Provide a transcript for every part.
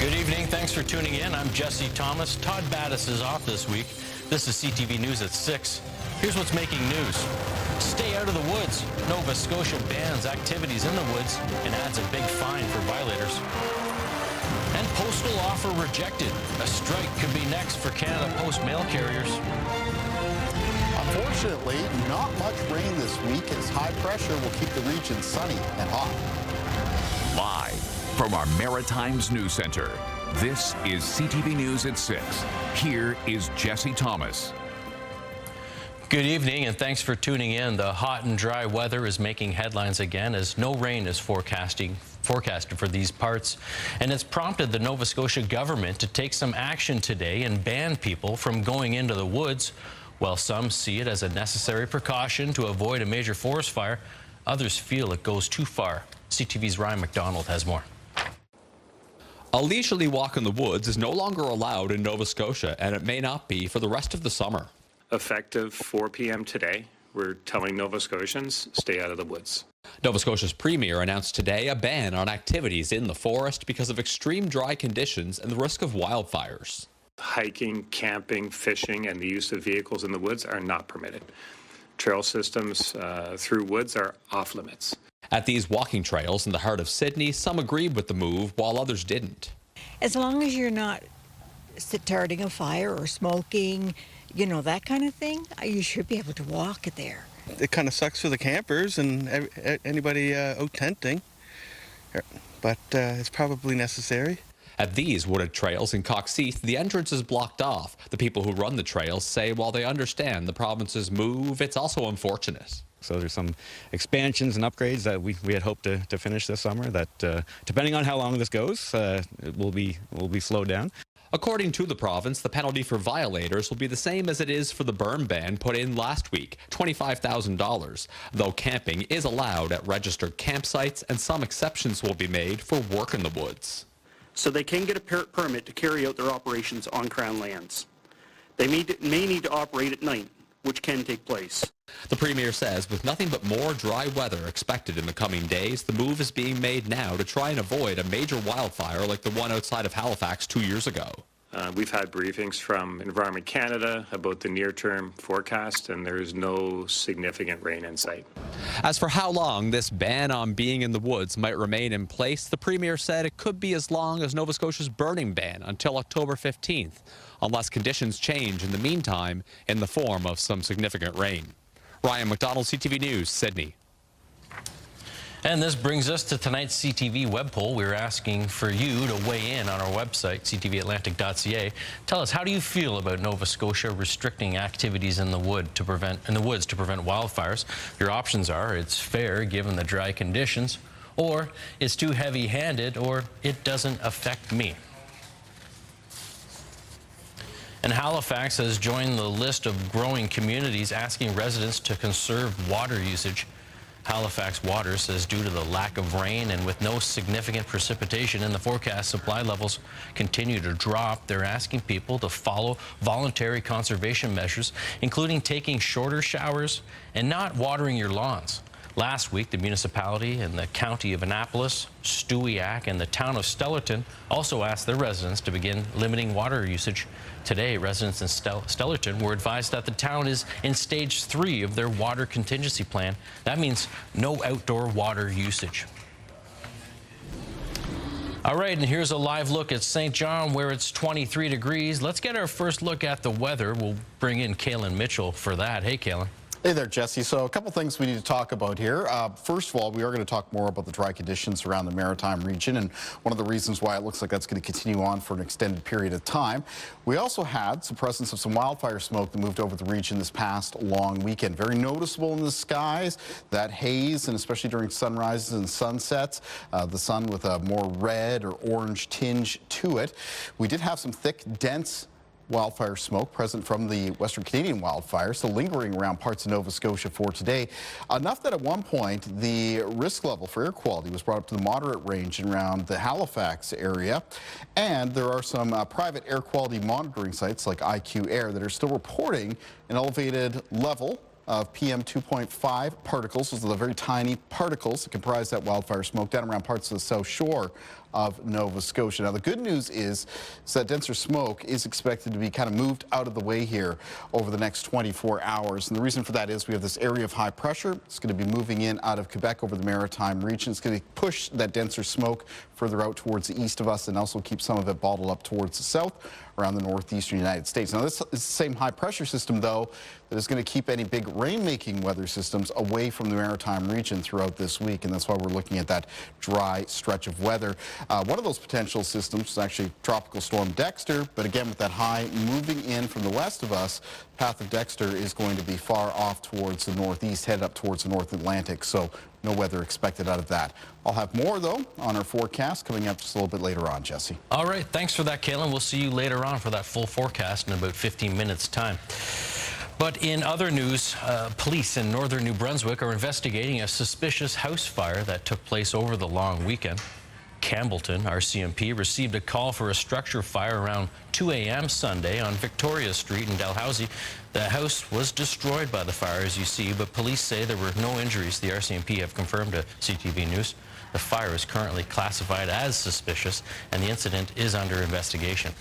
Good evening. Thanks for tuning in. I'm Jesse Thomas. Todd Battis is off this week. This is CTV News at 6. Here's what's making news. Stay out of the woods. Nova Scotia bans activities in the woods and adds a big fine for violators. And postal offer rejected. A strike could be next for Canada Post mail carriers. Unfortunately, not much rain this week as high pressure will keep the region sunny and hot. Live from our Maritime's News Center, this is CTV News at 6. Here is Jesse Thomas. Good evening and thanks for tuning in. The hot and dry weather is making headlines again as no rain is forecasted for these parts. And it's prompted the Nova Scotia government to take some action today and ban people from going into the woods. While some see it as a necessary precaution to avoid a major forest fire, others feel it goes too far. CTV's Ryan McDonald has more. A leisurely walk in the woods is no longer allowed in Nova Scotia, and it may not be for the rest of the summer. Effective 4 p.m. today, we're telling Nova Scotians, stay out of the woods. Nova Scotia's premier announced today a ban on activities in the forest because of extreme dry conditions and the risk of wildfires. Hiking, camping, fishing, and the use of vehicles in the woods are not permitted. Trail systems through woods are off limits. At these walking trails in the heart of Sydney, some agreed with the move while others didn't. As long as you're not starting a fire or smoking, you know, that kind of thing, you should be able to walk there. It kind of sucks for the campers and anybody out tenting, but it's probably necessary. At these wooded trails in Coxheath, the entrance is blocked off. The people who run the trails say while they understand the province's move, it's also unfortunate. So there's some expansions and upgrades that we had hoped to finish this summer that, depending on how long this goes, will be slowed down. According to the province, the penalty for violators will be the same as it is for the burn ban put in last week, $25,000, though camping is allowed at registered campsites and some exceptions will be made for work in the woods. So they can get a permit to carry out their operations on Crown lands. They may need to operate at night, which can take place. The Premier says with nothing but more dry weather expected in the coming days, the move is being made now to try and avoid a major wildfire like the one outside of Halifax 2 years ago. We've had briefings from Environment Canada about the near-term forecast, and there is no significant rain in sight. As for how long this ban on being in the woods might remain in place, the Premier said it could be as long as Nova Scotia's burning ban until October 15th, unless conditions change in the meantime in the form of some significant rain. Ryan McDonald, CTV News, Sydney. And this brings us to tonight's CTV web poll. We're asking for you to weigh in on our website, ctvatlantic.ca. Tell us, how do you feel about Nova Scotia restricting activities in the woods to prevent wildfires? Your options are: it's fair given the dry conditions, or it's too heavy-handed, or it doesn't affect me. And Halifax has joined the list of growing communities asking residents to conserve water usage. Halifax Water says due to the lack of rain and with no significant precipitation in the forecast, supply levels continue to drop. They're asking people to follow voluntary conservation measures, including taking shorter showers and not watering your lawns. Last week, the municipality and the county of Annapolis, Stewiacke, and the town of Stellarton also asked their residents to begin limiting water usage. Today, residents in Stellarton were advised that the town is in stage 3 of their water contingency plan. That means no outdoor water usage. All right, and here's a live look at St. John where it's 23 degrees. Let's get our first look at the weather. We'll bring in Kaylin Mitchell for that. Hey, Kaylin. Hey there, Jesse. So a couple things we need to talk about here. First of all, we are going to talk more about the dry conditions around the Maritime region, and one of the reasons why it looks like that's going to continue on for an extended period of time. We also had some presence of some wildfire smoke that moved over the region this past long weekend. Very noticeable in the skies, that haze, and especially during sunrises and sunsets, the sun with a more red or orange tinge to it. We did have some thick, dense wildfire smoke present from the Western Canadian wildfires, still lingering around parts of Nova Scotia for today. Enough that at one point the risk level for air quality was brought up to the moderate range around the Halifax area. And there are some private air quality monitoring sites like IQ Air that are still reporting an elevated level of PM 2.5 particles. Those are the very tiny particles that comprise that wildfire smoke down around parts of the South Shore of Nova Scotia. Now, the good news is that denser smoke is expected to be kind of moved out of the way here over the next 24 hours. And the reason for that is we have this area of high pressure. It's going to be moving in out of Quebec over the Maritime region. It's going to push that denser smoke further out towards the east of us and also keep some of it bottled up towards the south around the northeastern United States. Now, this is the same high pressure system, though, that is going to keep any big rain-making weather systems away from the Maritime region throughout this week, and that's why we're looking at that dry stretch of weather. One of those potential systems is actually Tropical Storm Dexter, but again, with that high moving in from the west of us, path of Dexter is going to be far off towards the northeast, headed up towards the North Atlantic, so no weather expected out of that. I'll have more, though, on our forecast coming up just a little bit later on, Jesse. All right, thanks for that, Kalen. We'll see you later on for that full forecast in about 15 minutes' time. But in other news, police in northern New Brunswick are investigating a suspicious house fire that took place over the long weekend. Campbellton RCMP received a call for a structure fire around 2 a.m. Sunday on Victoria Street in Dalhousie. The house was destroyed by the fire, as you see, but police say there were no injuries. The RCMP have confirmed to CTV News. The fire is currently classified as suspicious, and the incident is under investigation.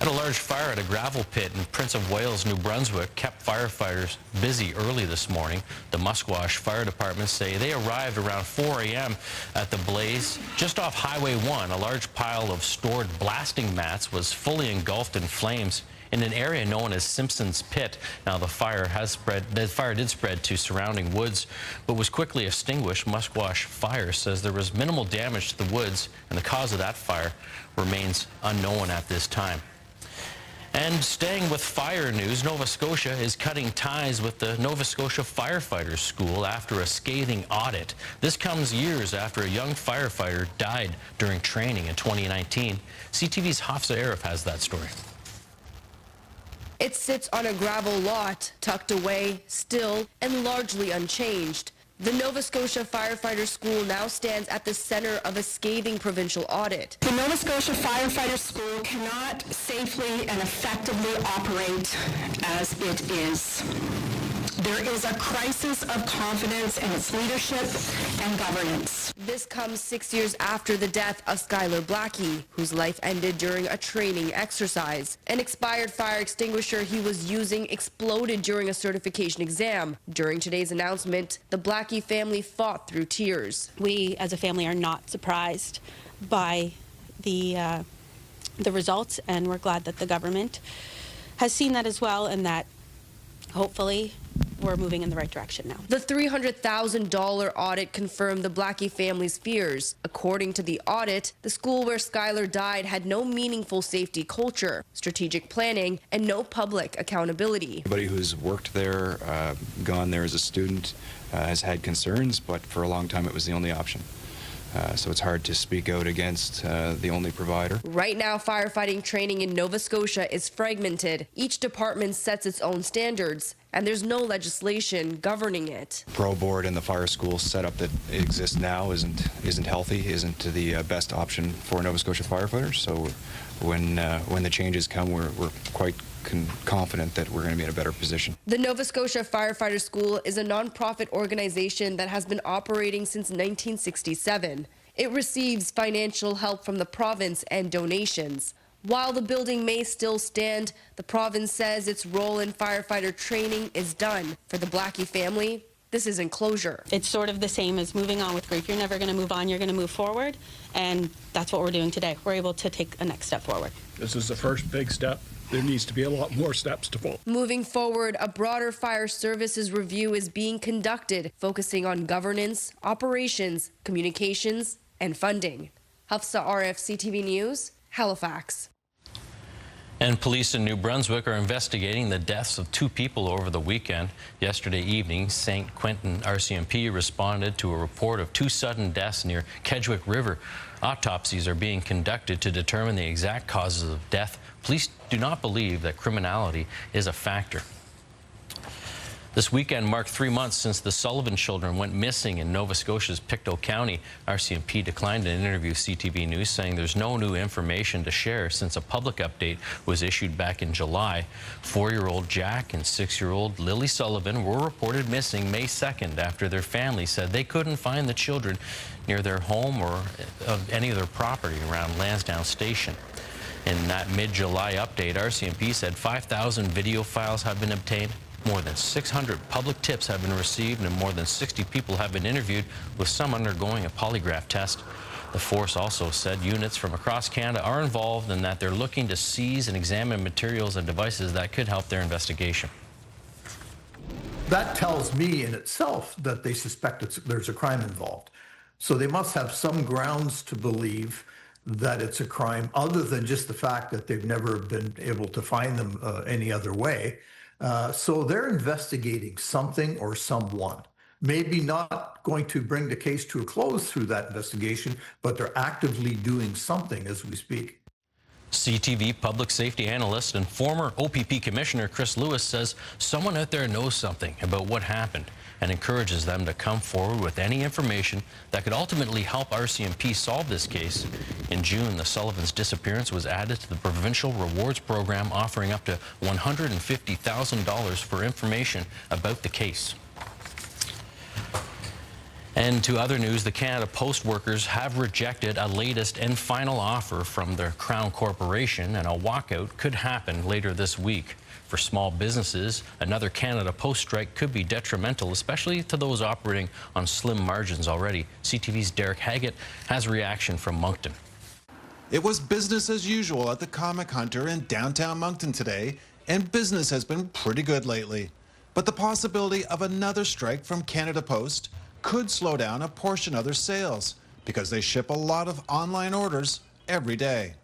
A large fire at a gravel pit in Prince of Wales, New Brunswick, kept firefighters busy early this morning. The Musquash Fire Department say they arrived around 4 a.m. at the blaze just off Highway 1. A large pile of stored blasting mats was fully engulfed in flames in an area known as Simpson's Pit. Now, the fire did spread to surrounding woods, but was quickly extinguished. Musquash Fire says there was minimal damage to the woods, and the cause of that fire remains unknown at this time. And staying with fire news, Nova Scotia is cutting ties with the Nova Scotia Firefighter School after a scathing audit. This comes years after a young firefighter died during training in 2019. CTV's Hafsa Arif has that story. It sits on a gravel lot, tucked away, still, and largely unchanged. The Nova Scotia Firefighter School now stands at the center of a scathing provincial audit. The Nova Scotia Firefighter School cannot safely and effectively operate as it is. There is a crisis of confidence in its leadership and governance. This comes 6 years after the death of Skylar Blackie, whose life ended during a training exercise. An expired fire extinguisher he was using exploded during a certification exam. During today's announcement, the Blackie family fought through tears. We, as a family, are not surprised by the results, and we're glad that the government has seen that as well, and that hopefully we're moving in the right direction now. The $300,000 audit confirmed the Blackie family's fears. According to the audit, the school where Skylar died had no meaningful safety culture, strategic planning, and no public accountability. Anybody who's worked there, gone there as a student, has had concerns, but for a long time it was the only option. So it's hard to speak out against the only provider. Right now, firefighting training in Nova Scotia is fragmented. Each department sets its own standards, and there's no legislation governing it. Pro board and the fire school setup that exists now isn't healthy, isn't the best option for Nova Scotia firefighters. So when the changes come, we're quite confident that we're going to be in a better position. The Nova Scotia Firefighter School is a non-profit organization that has been operating since 1967. It receives financial help from the province and donations. While the building may still stand, the province says its role in firefighter training is done. For the Blackie family, this isn't closure. It's sort of the same as moving on with grief. You're never going to move on, you're going to move forward, and that's what we're doing today. We're able to take a next step forward. This is the first big step. There needs to be a lot more steps to follow. Moving forward, a broader fire services review is being conducted, focusing on governance, operations, communications, and funding. Hafsa Arif, CTV News, Halifax. And police in New Brunswick are investigating the deaths of 2 people over the weekend. Yesterday evening, St. Quentin RCMP responded to a report of 2 sudden deaths near Kedgwick River. Autopsies are being conducted to determine the exact causes of death. Police do not believe that criminality is a factor. This weekend marked 3 months since the Sullivan children went missing in Nova Scotia's Pictou County. RCMP declined an interview with CTV News, saying there's no new information to share since a public update was issued back in July. 4-year-old Jack and 6-year-old Lily Sullivan were reported missing May 2nd after their family said they couldn't find the children near their home or of any of their property around Lansdowne Station. In that mid-July update, RCMP said 5,000 video files have been obtained. More than 600 public tips have been received and more than 60 people have been interviewed, with some undergoing a polygraph test. The force also said units from across Canada are involved and that they're looking to seize and examine materials and devices that could help their investigation. That tells me in itself that they suspect there's a crime involved. So they must have some grounds to believe that it's a crime other than just the fact that they've never been able to find them any other way. So they're investigating something or someone. Maybe not going to bring the case to a close through that investigation, but they're actively doing something as we speak. CTV public safety analyst and former OPP commissioner Chris Lewis says someone out there knows something about what happened and encourages them to come forward with any information that could ultimately help RCMP solve this case. In June, the Sullivans' disappearance was added to the provincial rewards program, offering up to $150,000 for information about the case. And to other news, the Canada Post workers have rejected a latest and final offer from the Crown Corporation, and a walkout could happen later this week. For small businesses, another Canada Post strike could be detrimental, especially to those operating on slim margins already. CTV's Derek Haggett has a reaction from Moncton. It was business as usual at the Comic Hunter in downtown Moncton today, and business has been pretty good lately. But the possibility of another strike from Canada Post could slow down a portion of their sales because they ship a lot of online orders every day.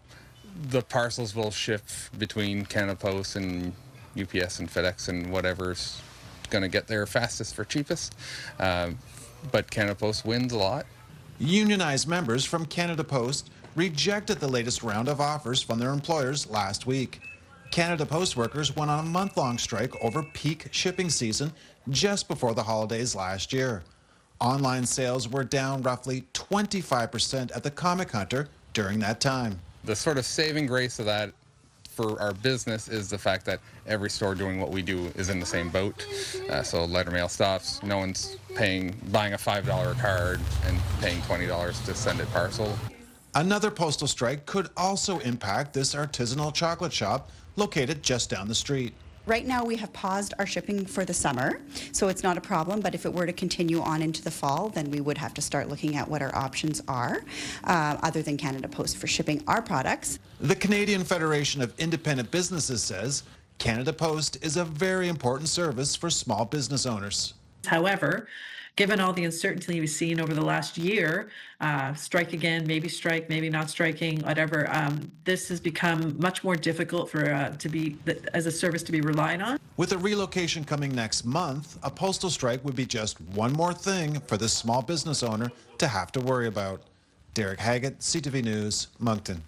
The parcels will ship between Canada Post and UPS and FedEx and whatever's going to get there fastest for cheapest. But Canada Post wins a lot. Unionized members from Canada Post rejected the latest round of offers from their employers last week. Canada Post workers went on a month-long strike over peak shipping season just before the holidays last year. Online sales were down roughly 25% at the Comic Hunter during that time. The sort of saving grace of that for our business is the fact that every store doing what we do is in the same boat. So letter mail stops, no one's buying a $5 card and paying $20 to send it parcel. Another postal strike could also impact this artisanal chocolate shop located just down the street. Right now we have paused our shipping for the summer, so it's not a problem, but if it were to continue on into the fall, then we would have to start looking at what our options are, other than Canada Post for shipping our products. The Canadian Federation of Independent Businesses says Canada Post is a very important service for small business owners. However, given all the uncertainty we've seen over the last year, strike again, maybe strike, maybe not striking, whatever, this has become much more difficult for as a service to be relied on. With a relocation coming next month, a postal strike would be just one more thing for this small business owner to have to worry about. Derek Haggett, CTV News, Moncton.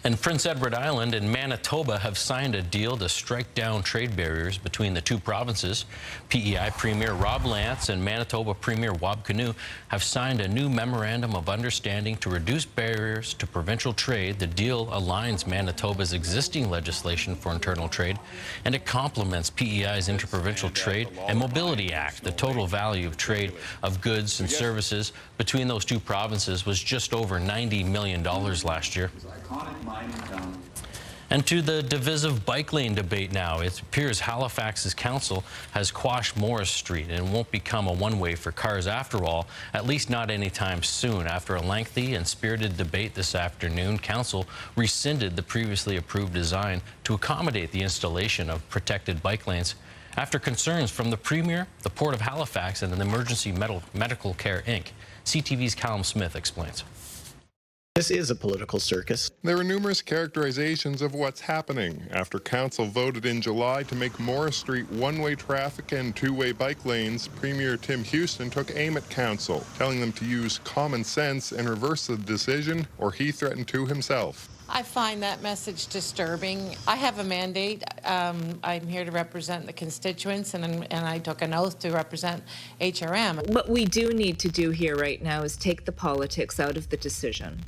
And Prince Edward Island and Manitoba have signed a deal to strike down trade barriers between the two provinces. PEI Premier Rob Lance and Manitoba Premier Wab Kinew have signed a new memorandum of understanding to reduce barriers to provincial trade. The deal aligns Manitoba's existing legislation for internal trade, and it complements PEI's Interprovincial Trade and Mobility Act. The total value of trade of goods and services between those two provinces was just over $90 million last year. And to the divisive bike lane debate now. It appears Halifax's council has quashed Morris Street and won't become a one-way for cars after all, at least not anytime soon. After a lengthy and spirited debate this afternoon, council rescinded the previously approved design to accommodate the installation of protected bike lanes after concerns from the Premier, the Port of Halifax, and the Emergency Medical Care Inc. CTV's Callum Smith explains. This is a political circus. There are numerous characterizations of what's happening after council voted in July to make Morris Street one-way traffic and two-way bike lanes. Premier Tim Houston took aim at council, telling them to use common sense and reverse the decision, or he threatened to himself. I find that message disturbing. I have a mandate. I'm here to represent the constituents, and I took an oath to represent HRM. What we do need to do here right now is take the politics out of the decision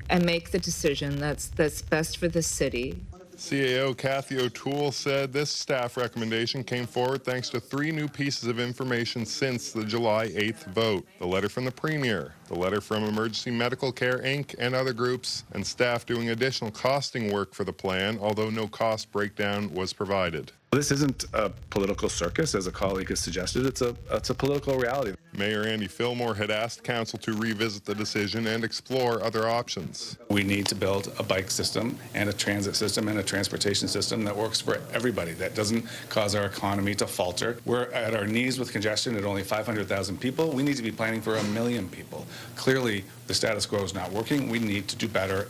and make the decision that's best for the city. CAO Kathy O'Toole said this staff recommendation came forward thanks to 3 new pieces of information since the July 8th vote. The letter from the Premier, the letter from Emergency Medical Care Inc. and other groups, and staff doing additional costing work for the plan, although no cost breakdown was provided. This isn't a political circus, as a colleague has suggested. It's a political reality. Mayor Andy Fillmore had asked Council to revisit the decision and explore other options. We need to build a bike system and a transit system and a transportation system that works for everybody, that doesn't cause our economy to falter. We're at our knees with congestion at only 500,000 people. We need to be planning for 1 million people. Clearly, the status quo is not working. We need to do better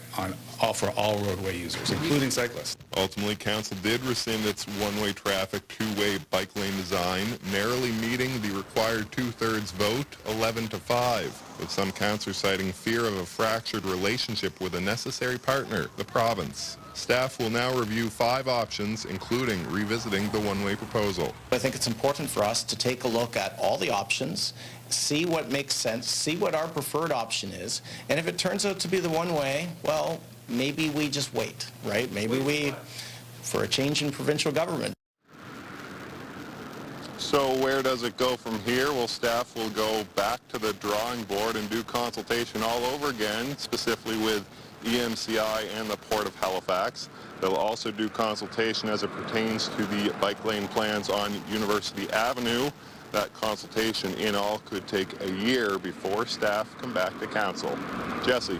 for all roadway users, including cyclists. Ultimately, Council did rescind its one-way traffic, two-way bike lane design, narrowly meeting the required 2/3 vote, 11-5, with some councillors citing fear of a fractured relationship with a necessary partner, the province. Staff will now review 5 options, including revisiting the one-way proposal. I think it's important for us to take a look at all the options, see what makes sense, see what our preferred option is, and if it turns out to be the one-way, well, maybe we just wait, right? Maybe we, for a change in provincial government. So where does it go from here? Well, staff will go back to the drawing board and do consultation all over again, specifically with EMCI and the Port of Halifax. They'll also do consultation as it pertains to the bike lane plans on University Avenue. That consultation in all could take a year before staff come back to council. Jesse.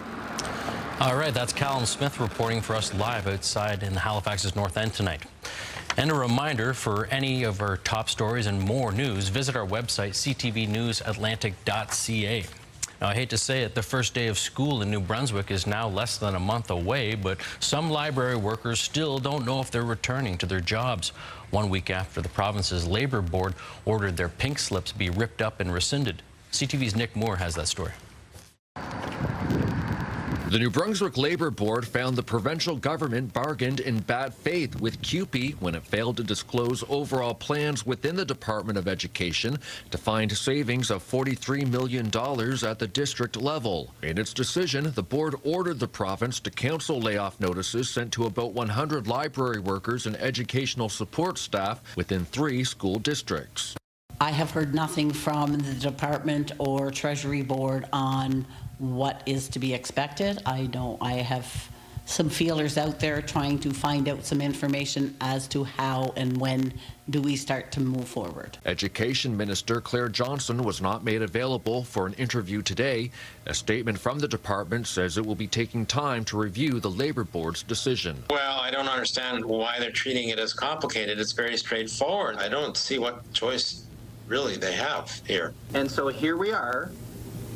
All right, that's Callum Smith reporting for us live outside in Halifax's North End tonight. And a reminder, for any of our top stories and more news, visit our website, ctvnewsatlantic.ca. Now, I hate to say it, the first day of school in New Brunswick is now less than a month away, but some library workers still don't know if they're returning to their jobs. 1 week after the province's Labour Board ordered their pink slips be ripped up and rescinded. CTV's Nick Moore has that story. The New Brunswick Labour Board found the provincial government bargained in bad faith with CUPE when it failed to disclose overall plans within the Department of Education to find savings of $43 million at the district level. In its decision, the board ordered the province to cancel layoff notices sent to about 100 library workers and educational support staff within 3 school districts. I have heard nothing from the department or Treasury Board on what is to be expected. I have some feelers out there trying to find out some information as to how and when do we start to move forward. Education Minister Claire Johnson was not made available for an interview today. A statement from the department says it will be taking time to review the Labour Board's decision. Well, I don't understand why they're treating it as complicated. It's very straightforward. I don't see what choice really they have here. And so here we are,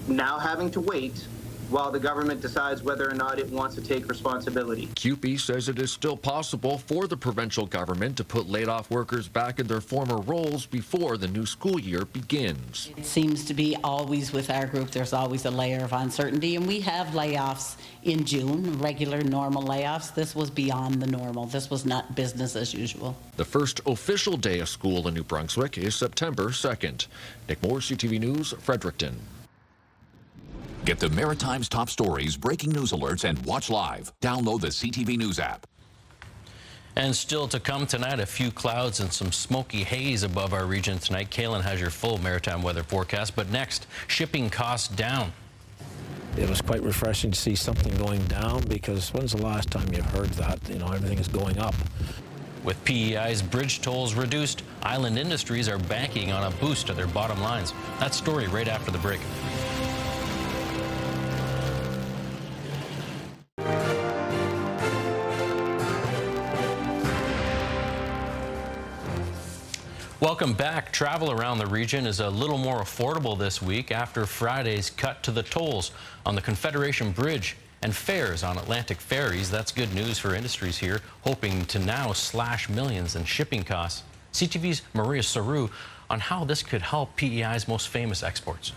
now having to wait while the government decides whether or not it wants to take responsibility. CUPE says it is still possible for the provincial government to put laid-off workers back in their former roles before the new school year begins. It seems to be always with our group, there's always a layer of uncertainty, and we have layoffs in June, regular normal layoffs. This was beyond the normal. This was not business as usual. The first official day of school in New Brunswick is September 2nd. Nick Moore, CTV News, Fredericton. Get the Maritime's top stories, breaking news alerts, and watch live. Download the CTV News app. And still to come tonight, a few clouds and some smoky haze above our region tonight. Kaylin has your full maritime weather forecast. But next, shipping costs down. It was quite refreshing to see something going down, because when's the last time you heard that? You know, everything is going up. With PEI's bridge tolls reduced, island industries are banking on a boost to their bottom lines. That story right after the break. Welcome back. Travel around the region is a little more affordable this week after Friday's cut to the tolls on the Confederation Bridge and fares on Atlantic ferries. That's good news for industries here, hoping to now slash millions in shipping costs. CTV's Maria Saru on how this could help PEI's most famous exports.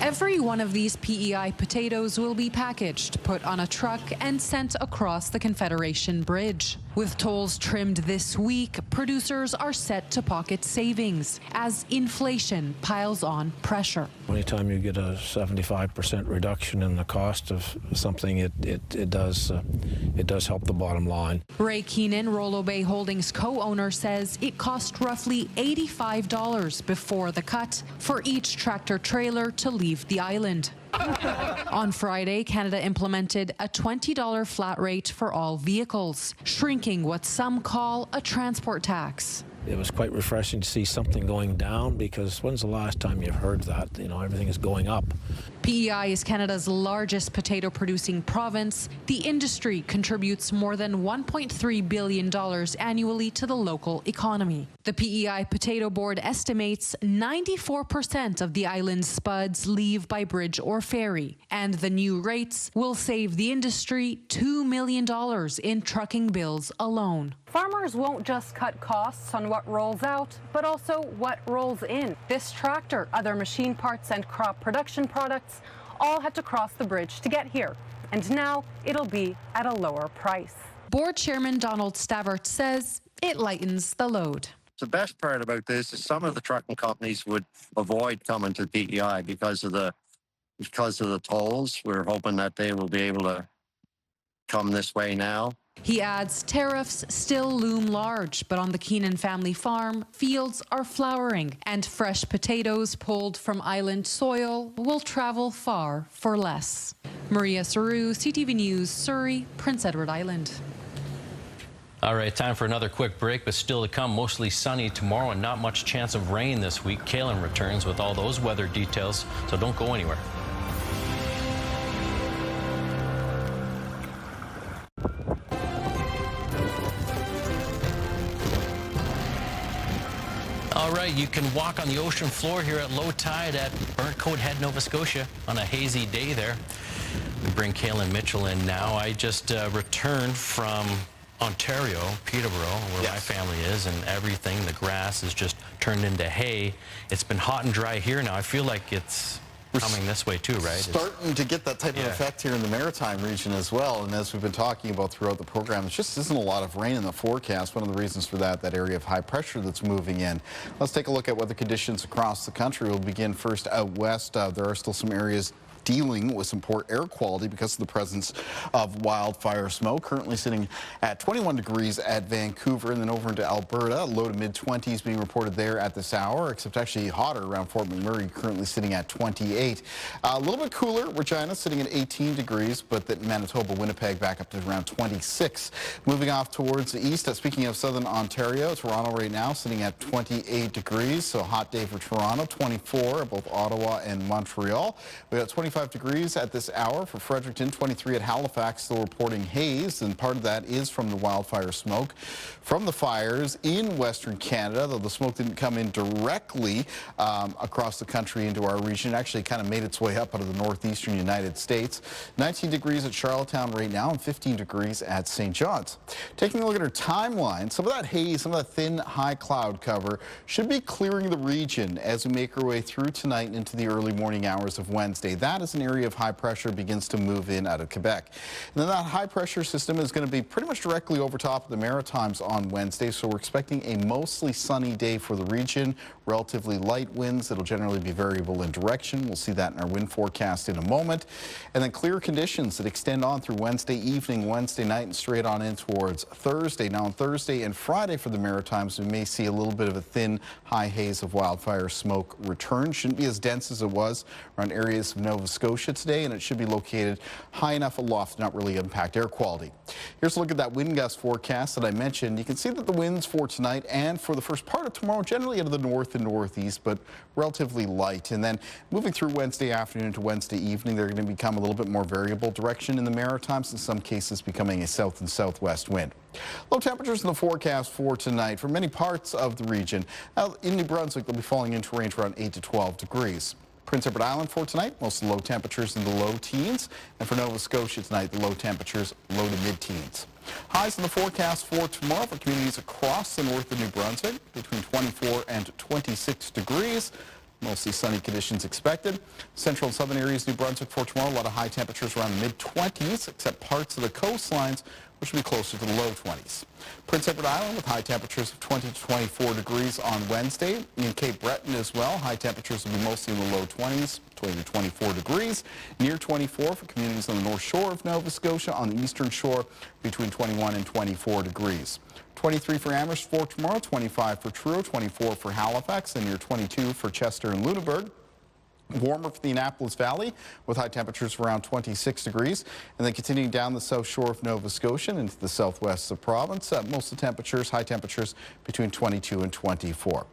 Every one of these PEI potatoes will be packaged, put on a truck, and sent across the Confederation Bridge. With tolls trimmed this week, producers are set to pocket savings as inflation piles on pressure. Anytime you get a 75% reduction in the cost of something, it does help the bottom line. Ray Keenan, Rollo Bay Holdings co-owner, says it cost roughly $85 before the cut for each tractor trailer to leave the island. On Friday, Canada implemented a $20 flat rate for all vehicles, shrinking what some call a transport tax. It was quite refreshing to see something going down, because when's the last time you've heard that? You know, everything is going up. PEI is Canada's largest potato producing province. The industry contributes more than $1.3 billion annually to the local economy. The PEI Potato Board estimates 94% of the island's spuds leave by bridge or ferry, and the new rates will save the industry $2 million in trucking bills alone. Farmers won't just cut costs on what rolls out, but also what rolls in. This tractor, other machine parts, and crop production products all had to cross the bridge to get here. And now it'll be at a lower price. Board Chairman Donald Stavert says it lightens the load. The best part about this is some of the trucking companies would avoid coming to PEI because of the tolls. We're hoping that they will be able to come this way now. He adds tariffs still loom large, but on the Keenan family farm, fields are flowering, and fresh potatoes pulled from island soil will travel far for less. Maria Saru, CTV News, Surrey, Prince Edward Island. All right, time for another quick break, but still to come, mostly sunny tomorrow and not much chance of rain this week. Kaylin returns with all those weather details, so don't go anywhere. All right, you can walk on the ocean floor here at low tide at Burnt Coat Head, Nova Scotia on a hazy day there. We bring Kaylin Mitchell in now. I just returned from Ontario, Peterborough, where my family is, and everything, the grass is just turned into hay. It's been hot and dry here now. I feel like it's coming this way too, right? Starting to get that type of effect here in the Maritime region as well. And as we've been talking about throughout the program, there just isn't a lot of rain in the forecast. One of the reasons for that area of high pressure that's moving in. Let's take a look at weather conditions across the country. We'll begin first out west. There are still some areas dealing with some poor air quality because of the presence of wildfire smoke. Currently sitting at 21 degrees at Vancouver, and then over into Alberta, low to mid-20s being reported there at this hour, except actually hotter around Fort McMurray, currently sitting at 28. A little bit cooler, Regina sitting at 18 degrees, but that Manitoba, Winnipeg back up to around 26. Moving off towards the east, speaking of southern Ontario, Toronto right now sitting at 28 degrees, so a hot day for Toronto, 24 at both Ottawa and Montreal. We got 25 degrees at this hour for Fredericton, 23 at Halifax, still reporting haze, and part of that is from the wildfire smoke from the fires in Western Canada, though the smoke didn't come in directly across the country into our region. It actually kind of made its way up out of the northeastern United States. 19 degrees at Charlottetown right now and 15 degrees at St. John's. Taking a look at our timeline, some of that haze, some of that thin high cloud cover should be clearing the region as we make our way through tonight and into the early morning hours of Wednesday. That is an area of high pressure begins to move in out of Quebec. And then that high pressure system is going to be pretty much directly over top of the Maritimes on Wednesday, so we're expecting a mostly sunny day for the region. Relatively light winds. It'll generally be variable in direction. We'll see that in our wind forecast in a moment. And then clear conditions that extend on through Wednesday evening, Wednesday night, and straight on in towards Thursday. Now on Thursday and Friday for the Maritimes, we may see a little bit of a thin high haze of wildfire smoke return. Shouldn't be as dense as it was around areas of Nova Scotia today, and it should be located high enough aloft to not really impact air quality. Here's a look at that wind gust forecast that I mentioned. You can see that the winds for tonight and for the first part of tomorrow generally out of the north and northeast, but relatively light. And then moving through Wednesday afternoon to Wednesday evening, they're going to become a little bit more variable direction in the Maritimes, in some cases becoming a south and southwest wind. Low temperatures in the forecast for tonight for many parts of the region. In New Brunswick, they'll be falling into range around 8 to 12 degrees. Prince Edward Island for tonight, most of the low temperatures in the low teens. And for Nova Scotia tonight, the low temperatures low to mid-teens. Highs in the forecast for tomorrow for communities across the north of New Brunswick, between 24 and 26 degrees. Mostly sunny conditions expected. Central and southern areas, New Brunswick for tomorrow, a lot of high temperatures around mid-20s, except parts of the coastlines, which will be closer to the low 20s. Prince Edward Island with high temperatures of 20 to 24 degrees on Wednesday. In Cape Breton as well, high temperatures will be mostly in the low 20s, 20 to 24 degrees. Near 24 for communities on the north shore of Nova Scotia. On the eastern shore, between 21 and 24 degrees. 23 for Amherst for tomorrow, 25 for Truro, 24 for Halifax, and near 22 for Chester and Lunenburg. Warmer for the Annapolis Valley with high temperatures around 26 degrees. And then continuing down the south shore of Nova Scotia and into the southwest of the province, most of the temperatures, high temperatures between 22 and 24.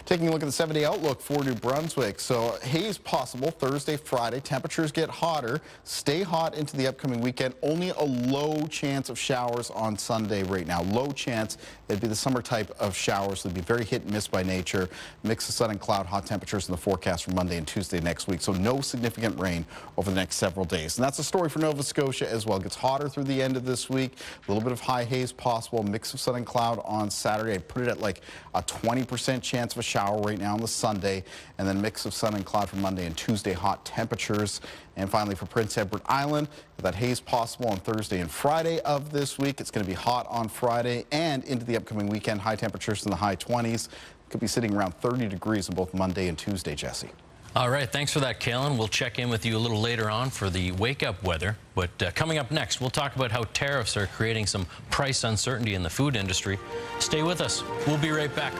Taking a look at the 7-day outlook for New Brunswick. So haze possible Thursday, Friday. Temperatures get hotter, stay hot into the upcoming weekend. Only a low chance of showers on Sunday right now. Low chance. It'd be the summer type of showers. They'd be very hit and miss by nature. Mix of sun and cloud, hot temperatures in the forecast for Monday and Tuesday next week. So no significant rain over the next several days. And that's the story for Nova Scotia as well. It gets hotter through the end of this week. A little bit of high haze possible. Mix of sun and cloud on Saturday. I put it at like a 20% chance of a shower right now on the Sunday. And then mix of sun and cloud for Monday and Tuesday. Hot temperatures. And finally for Prince Edward Island, that haze possible on Thursday and Friday of this week. It's going to be hot on Friday and into the upcoming weekend. High temperatures in the high 20s. Could be sitting around 30 degrees on both Monday and Tuesday, Jesse. All right, thanks for that, Kalen. We'll check in with you a little later on for the wake-up weather. But coming up next, we'll talk about how tariffs are creating some price uncertainty in the food industry. Stay with us. We'll be right back.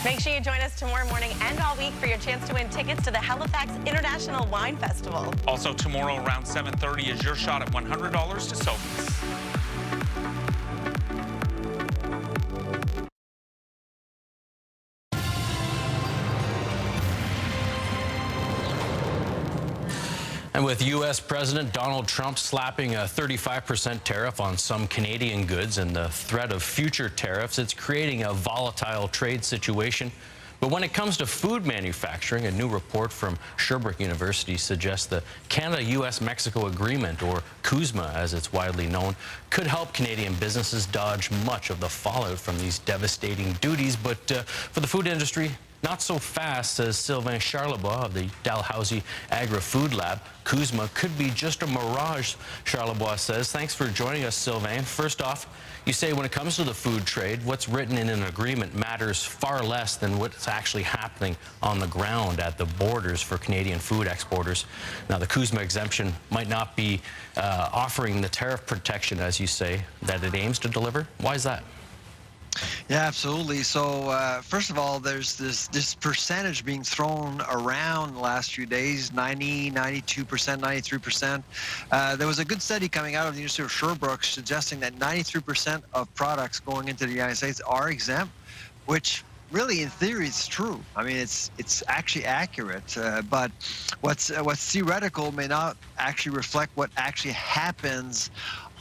Make sure you join us tomorrow morning and all week for your chance to win tickets to the Halifax International Wine Festival. Also tomorrow around 7:30 is your shot at $100 to Sophie's. And with U.S. President Donald Trump slapping a 35% tariff on some Canadian goods and the threat of future tariffs, it's creating a volatile trade situation. But when it comes to food manufacturing, a new report from Sherbrooke University suggests the Canada-U.S.-Mexico Agreement, or CUSMA as it's widely known, could help Canadian businesses dodge much of the fallout from these devastating duties. But for the food industry, not so fast, says Sylvain Charlebois of the Dalhousie Agri-Food Lab. CUSMA could be just a mirage, Charlebois says. Thanks for joining us, Sylvain. First off, you say when it comes to the food trade, what's written in an agreement matters far less than what's actually happening on the ground at the borders for Canadian food exporters. Now, the CUSMA exemption might not be offering the tariff protection, as you say, that it aims to deliver. Why is that? Yeah, absolutely. So first of all, there's this percentage being thrown around the last few days, 90, 92%, 93%. There was a good study coming out of the University of Sherbrooke suggesting that 93% of products going into the United States are exempt, which really, in theory, it's true. I mean, it's actually accurate, but what's theoretical may not actually reflect what actually happens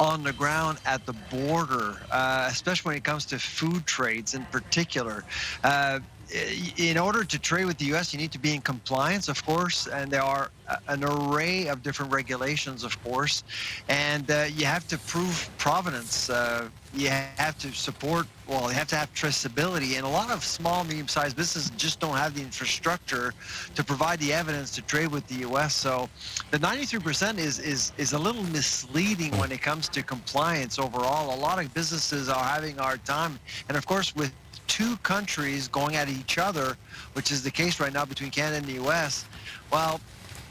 on the ground at the border, especially when it comes to food trades in particular. In order to trade with the U.S., you need to be in compliance, of course, and there are an array of different regulations, of course, and you have to prove provenance. You have to support, well, you have to have traceability, and a lot of small, medium-sized businesses just don't have the infrastructure to provide the evidence to trade with the U.S. So the 93% is a little misleading when it comes to compliance overall. A lot of businesses are having a hard time, and of course, with two countries going at each other, which is the case right now between Canada and the U.S., well,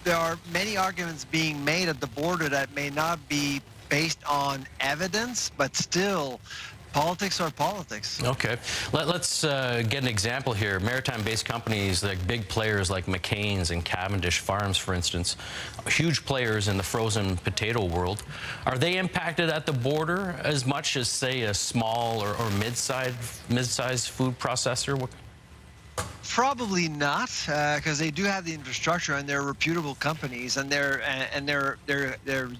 there are many arguments being made at the border that may not be based on evidence, but still, politics are politics. Okay. Let's get an example here. Maritime-based companies, like big players like McCain's and Cavendish Farms, for instance, huge players in the frozen potato world. Are they impacted at the border as much as, say, a small or mid-sized food processor? Probably not, because they do have the infrastructure and they're reputable companies, and they're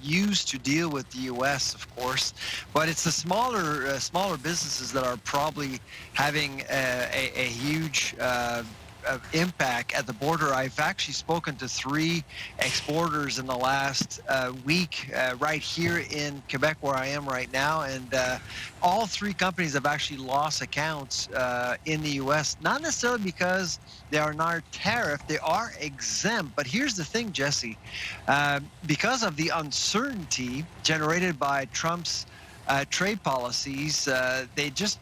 used to deal with the U.S., of course. But it's the smaller businesses that are probably having a huge impact at the border. I've actually spoken to 3 exporters in the last week right here in Quebec, where I am right now, and all 3 companies have actually lost accounts in the U.S., not necessarily because they are not tariff, they are exempt. But here's the thing, Jesse, because of the uncertainty generated by Trump's trade policies, they're just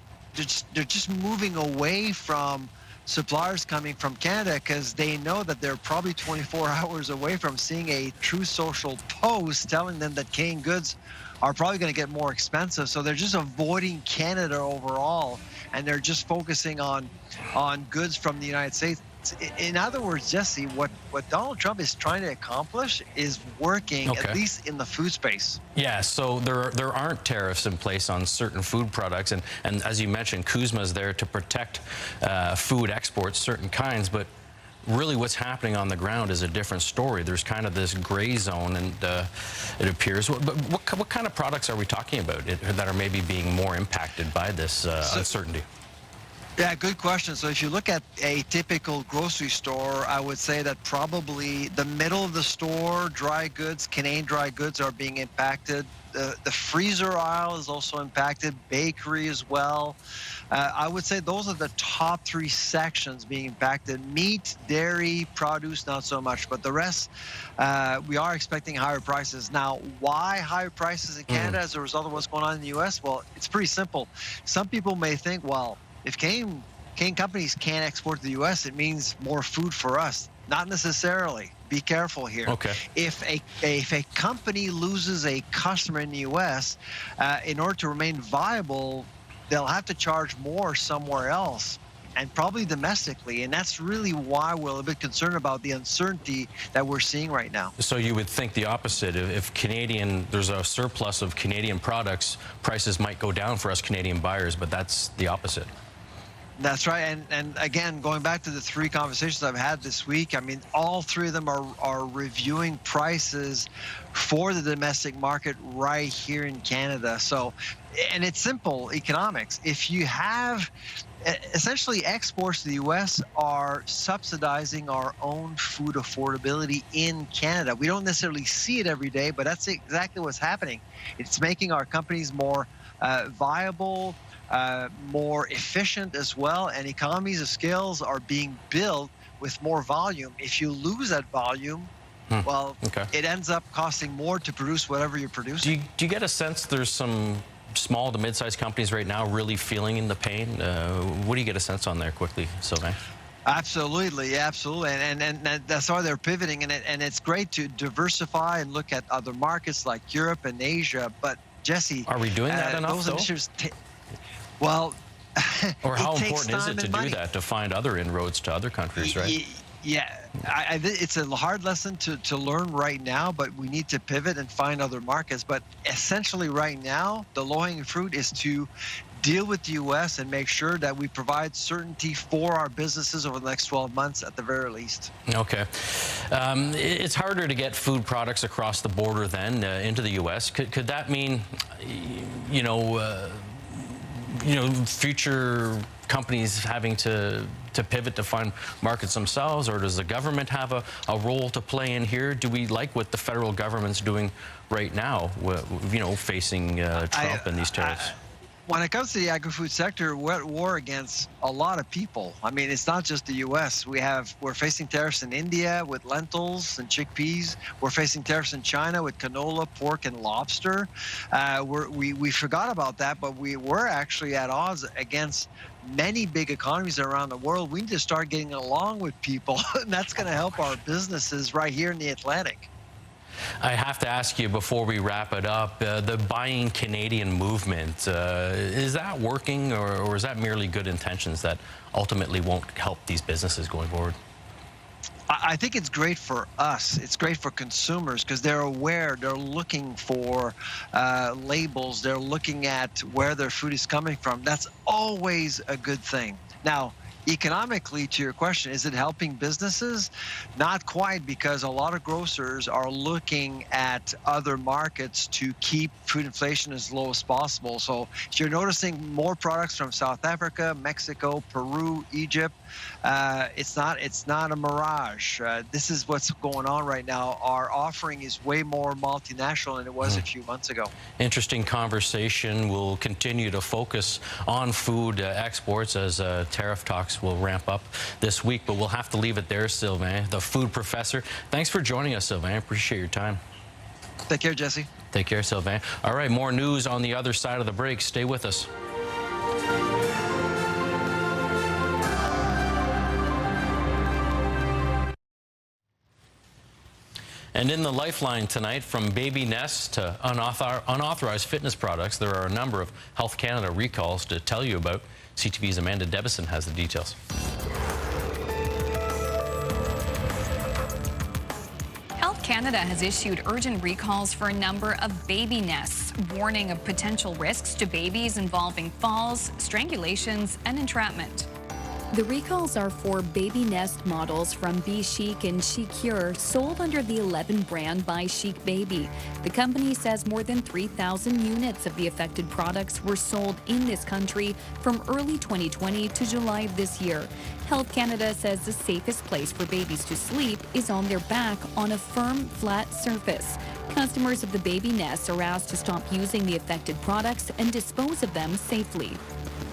moving away from suppliers coming from Canada because they know that they're probably 24 hours away from seeing a True Social post telling them that Canadian goods are probably going to get more expensive. So they're just avoiding Canada overall, and they're just focusing on goods from the United States. In other words, Jesse, what Donald Trump is trying to accomplish is working, at least in the food space. Yeah, so there aren't tariffs in place on certain food products, and as you mentioned, CUSMA is there to protect food exports, certain kinds, but really what's happening on the ground is a different story. There's kind of this gray zone, and it appears. But what kind of products are we talking about that are maybe being more impacted by this uncertainty? Yeah, good question. So if you look at a typical grocery store, I would say that probably the middle of the store, dry goods, Canadian dry goods are being impacted. The freezer aisle is also impacted, bakery as well. I would say those are the top 3 sections being impacted. Meat, dairy, produce, not so much, but the rest, we are expecting higher prices. Now, why higher prices in Canada as a result of what's going on in the U.S.? Well, it's pretty simple. Some people may think, well, if Canadian companies can't export to the U.S., it means more food for us. Not necessarily. Be careful here. Okay. If a company loses a customer in the U.S., in order to remain viable, they'll have to charge more somewhere else, and probably domestically. And that's really why we're a bit concerned about the uncertainty that we're seeing right now. So you would think the opposite. If there's a surplus of Canadian products, prices might go down for us Canadian buyers, but that's the opposite. That's right. And again, going back to the 3 conversations I've had this week, I mean, all 3 of them are reviewing prices for the domestic market right here in Canada. So, and it's simple economics. If you have essentially exports to the U.S. are subsidizing our own food affordability in Canada. We don't necessarily see it every day, but that's exactly what's happening. It's making our companies more viable, more efficient as well, and economies of scales are being built with more volume. If you lose that volume, well, it ends up costing more to produce whatever you're producing. Do you get a sense there's some small to mid-sized companies right now really feeling the pain? What do you get a sense on there quickly, Sylvain? Absolutely, absolutely, and that's why they're pivoting, and it's great to diversify and look at other markets like Europe and Asia. But Jesse, are we doing that enough? Those initiatives well, or how important is it to do that, to find other inroads to other countries, right? Yeah, it's a hard lesson to learn right now, but we need to pivot and find other markets. But essentially right now, the low-hanging fruit is to deal with the U.S. and make sure that we provide certainty for our businesses over the next 12 months at the very least. Okay. It's harder to get food products across the border then into the U.S. Could that mean, future companies having to pivot to find markets themselves, or does the government have a role to play in here? Do we like what the federal government's doing right now, facing Trump and these tariffs? When it comes to the agri-food sector, we're at war against a lot of people. I mean, it's not just the U.S. We're facing tariffs in India with lentils and chickpeas. We're facing tariffs in China with canola, pork, and lobster. We forgot about that, but we're actually at odds against many big economies around the world. We need to start getting along with people, and that's going to help our businesses right here in the Atlantic. I have to ask you before we wrap it up, the buying Canadian movement, is that working, or is that merely good intentions that ultimately won't help these businesses going forward? I think it's great for us. It's great for consumers because they're aware, they're looking for labels, they're looking at where their food is coming from. That's always a good thing. Now, economically, to your question, is it helping businesses? Not quite, because a lot of grocers are looking at other markets to keep food inflation as low as possible. So you're noticing more products from South Africa, Mexico, Peru, Egypt. It's not a mirage. This is what's going on right now. Our offering is way more multinational than it was a few months ago. Interesting conversation. We'll continue to focus on food exports as tariff talks will ramp up this week, but we'll have to leave it there, Sylvain, the food professor. Thanks for joining us, Sylvain. Appreciate your time. Take care, Jesse. Take care, Sylvain. All right, more news on the other side of the break. Stay with us. And in the Lifeline tonight, from baby nests to unauthorized fitness products, there are a number of Health Canada recalls to tell you about. CTV's Amanda Debison has the details. Health Canada has issued urgent recalls for a number of baby nests, warning of potential risks to babies involving falls, strangulations, and entrapment. The recalls are for baby nest models from Be Chic and Chicure, sold under the 11 brand by Chic Baby. The company says more than 3,000 units of the affected products were sold in this country from early 2020 to July of this year. Health Canada says the safest place for babies to sleep is on their back on a firm, flat surface. Customers of the baby nests are asked to stop using the affected products and dispose of them safely.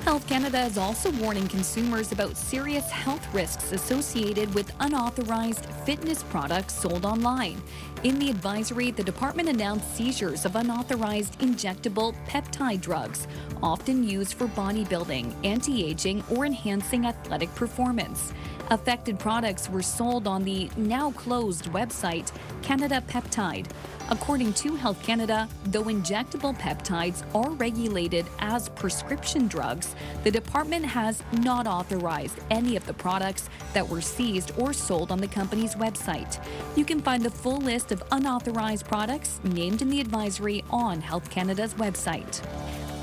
Health Canada is also warning consumers about serious health risks associated with unauthorized fitness products sold online. In the advisory, the department announced seizures of unauthorized injectable peptide drugs, often used for bodybuilding, anti-aging, or enhancing athletic performance. Affected products were sold on the now-closed website Canada Peptide. According to Health Canada, though injectable peptides are regulated as prescription drugs, the department has not authorized any of the products that were seized or sold on the company's website. You can find the full list of unauthorized products named in the advisory on Health Canada's website.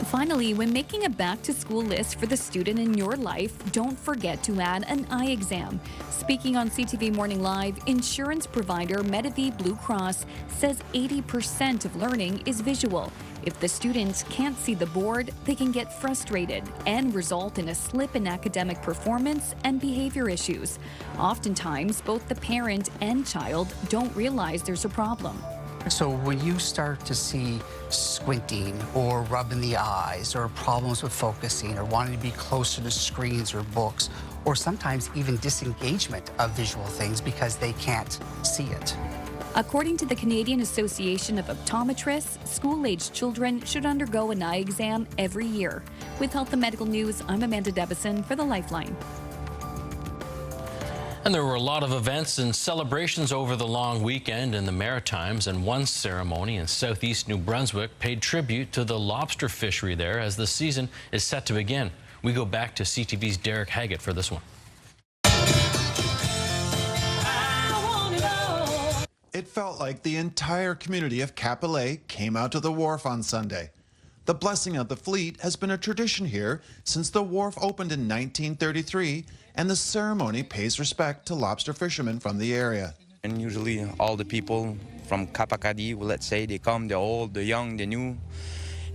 Finally, when making a back-to-school list for the student in your life, don't forget to add an eye exam. Speaking on CTV Morning Live, insurance provider Medavie Blue Cross says 80% of learning is visual. If the students can't see the board, they can get frustrated and result in a slip in academic performance and behavior issues. Oftentimes, both the parent and child don't realize there's a problem. So when you start to see squinting or rubbing the eyes or problems with focusing or wanting to be closer to screens or books, or sometimes even disengagement of visual things because they can't see it. According to the Canadian Association of Optometrists, school-aged children should undergo an eye exam every year. With Health and Medical News, I'm Amanda Debison for the Lifeline. And there were a lot of events and celebrations over the long weekend in the Maritimes, and one ceremony in southeast New Brunswick paid tribute to the lobster fishery there as the season is set to begin. We go back to CTV's Derek Haggett for this one. It felt like the entire community of Capillet came out to the wharf on Sunday. The blessing of the fleet has been a tradition here since the wharf opened in 1933, and the ceremony pays respect to lobster fishermen from the area. And usually all the people from Kapakadi, let's say, they come, the old, the young, the new.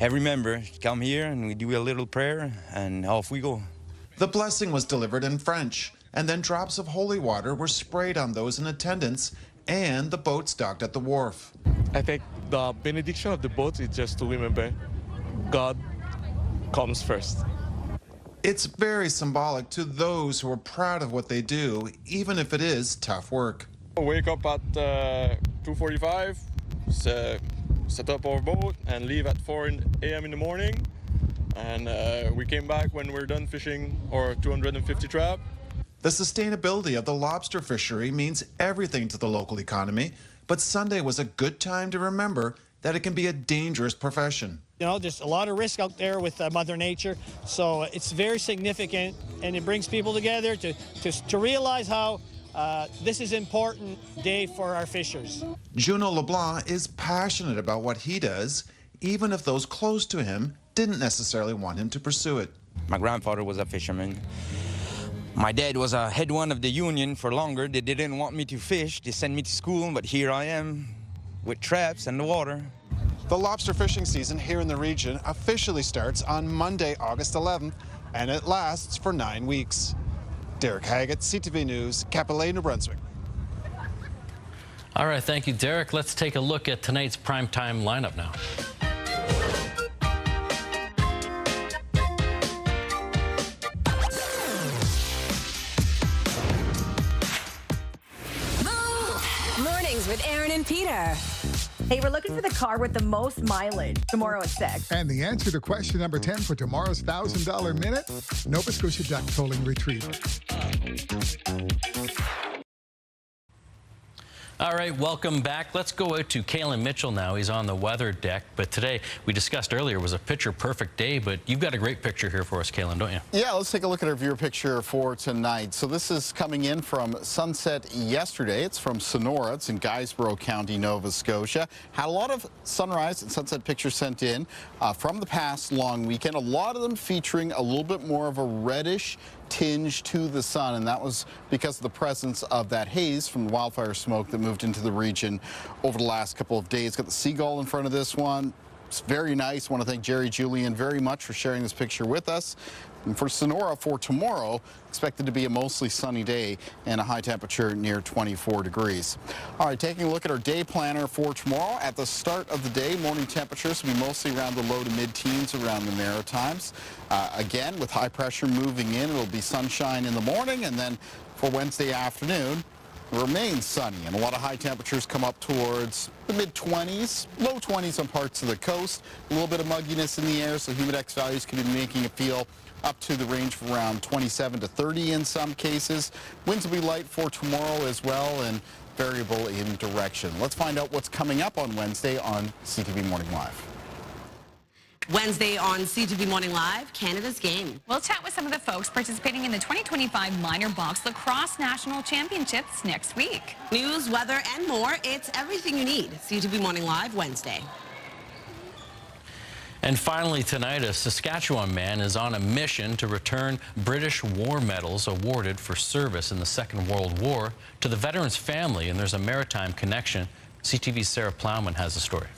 Every member come here and we do a little prayer and off we go. The blessing was delivered in French, and then drops of holy water were sprayed on those in attendance and the boats docked at the wharf. I think the benediction of the boat is just to remember God comes first. It's very symbolic to those who are proud of what they do, even if it is tough work. Wake up at 2:45, set up our boat and leave at 4 a.m. in the morning. And we came back when we're done fishing our 250 trap. The sustainability of the lobster fishery means everything to the local economy, but Sunday was a good time to remember that it can be a dangerous profession. You know, there's a lot of risk out there with Mother Nature, so it's very significant, and it brings people together to realize how this is an important day for our fishers. Juno LeBlanc is passionate about what he does, even if those close to him didn't necessarily want him to pursue it. My grandfather was a fisherman. My dad was a head one of the union for longer. They didn't want me to fish. They sent me to school, but here I am with traps and the water. The lobster fishing season here in the region officially starts on Monday, August 11th, and it lasts for 9 weeks. Derek Haggett, CTV News, Kapolei, New Brunswick. All right, thank you, Derek. Let's take a look at tonight's primetime lineup now. Mornings with Aaron and Peter. Hey, we're looking for the car with the most mileage tomorrow at 6. And the answer to question number 10 for tomorrow's $1,000 minute, Nova Scotia duck tolling retriever. All right, welcome back. Let's go out to Kalen Mitchell now. He's on the weather deck. But today, we discussed earlier, was a picture-perfect day. But you've got a great picture here for us, Kalen, don't you? Yeah, let's take a look at our viewer picture for tonight. So this is coming in from sunset yesterday. It's from Sonora. It's in Guysborough County, Nova Scotia. Had a lot of sunrise and sunset pictures sent in from the past long weekend. A lot of them featuring a little bit more of a reddish tinge to the sun, and that was because of the presence of that haze from the wildfire smoke that moved into the region over the last couple of days. Got the seagull in front of this one. It's very nice. Want to thank Jerry Julian very much for sharing this picture with us. And for Sonora for tomorrow, expected to be a mostly sunny day and a high temperature near 24 degrees. All right, taking a look at our day planner for tomorrow. At the start of the day, morning temperatures will be mostly around the low to mid-teens around the Maritimes. Again, with high pressure moving in, it'll be sunshine in the morning, and then for Wednesday afternoon, remains sunny, and a lot of high temperatures come up towards the mid-20s, low 20s on parts of the coast. A little bit of mugginess in the air, so humidex values could be making it feel up to the range of around 27 to 30 in some cases. Winds will be light for tomorrow as well and variable in direction. Let's find out what's coming up on Wednesday on CTV Morning Live. Wednesday on CTV Morning Live, Canada's game. We'll chat with some of the folks participating in the 2025 Minor Box Lacrosse National Championships next week. News, weather, and more. It's everything you need. CTV Morning Live, Wednesday. And finally tonight, a Saskatchewan man is on a mission to return British war medals awarded for service in the Second World War to the veteran's family, and there's a maritime connection. CTV's Sarah Plowman has the story.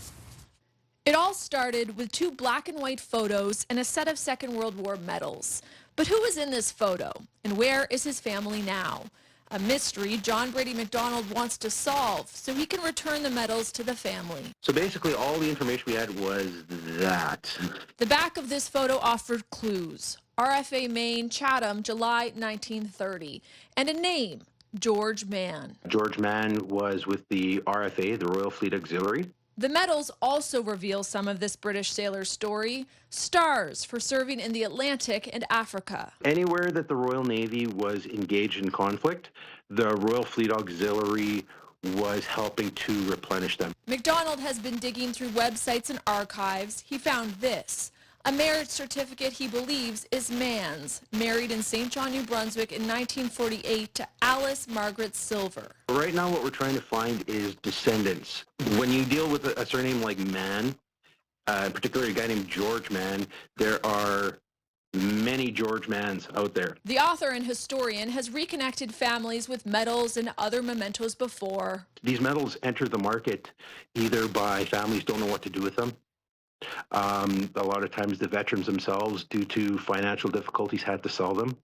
It all started with 2 black and white photos and a set of Second World War medals. But who is in this photo, and where is his family now? A mystery John Brady McDonald wants to solve so he can return the medals to the family. So basically all the information we had was that. The back of this photo offered clues. RFA Maine, Chatham, July 1930. And a name, George Mann. George Mann was with the RFA, the Royal Fleet Auxiliary. The medals also reveal some of this British sailor's story. Stars for serving in the Atlantic and Africa. Anywhere that the Royal Navy was engaged in conflict, the Royal Fleet Auxiliary was helping to replenish them. McDonald has been digging through websites and archives. He found this. A marriage certificate he believes is Mann's, married in St. John, New Brunswick in 1948 to Alice Margaret Silver. Right now what we're trying to find is descendants. When you deal with a surname like Mann, particularly a guy named George Mann, there are many George Manns out there. The author and historian has reconnected families with medals and other mementos before. These medals enter the market either by families don't know what to do with them. A lot of times the veterans themselves, due to financial difficulties, had to sell them.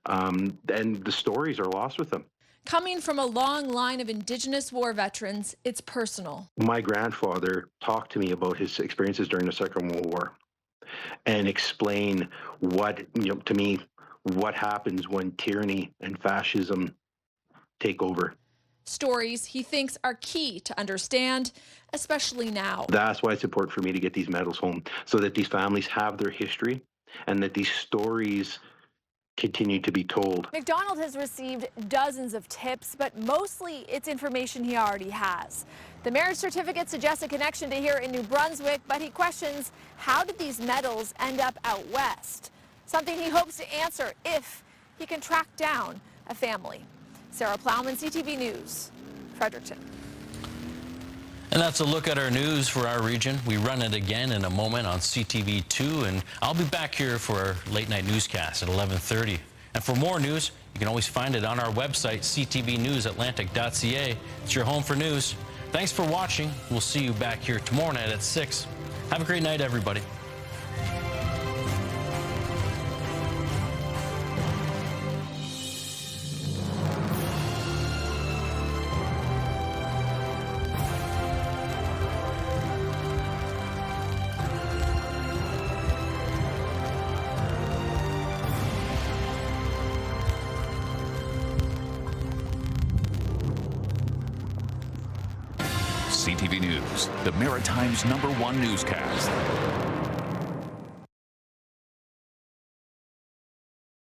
And the stories are lost with them. Coming from a long line of Indigenous war veterans, it's personal. My grandfather talked to me about his experiences during the Second World War and explain to me what happens when tyranny and fascism take over. Stories he thinks are key to understand, especially now. That's why it's important for me to get these medals home, so that these families have their history and that these stories continue to be told. McDonald has received dozens of tips, but mostly it's information he already has. The marriage certificate suggests a connection to here in New Brunswick, but he questions, how did these medals end up out west? Something he hopes to answer if he can track down a family. Sarah Plowman, CTV News, Fredericton. And that's a look at our news for our region. We run it again in a moment on CTV2, and I'll be back here for our late night newscast at 11:30. And for more news, you can always find it on our website, ctvnewsatlantic.ca. It's your home for news. Thanks for watching. We'll see you back here tomorrow night at 6. Have a great night, everybody. CTV News, the Maritime's #1 newscast.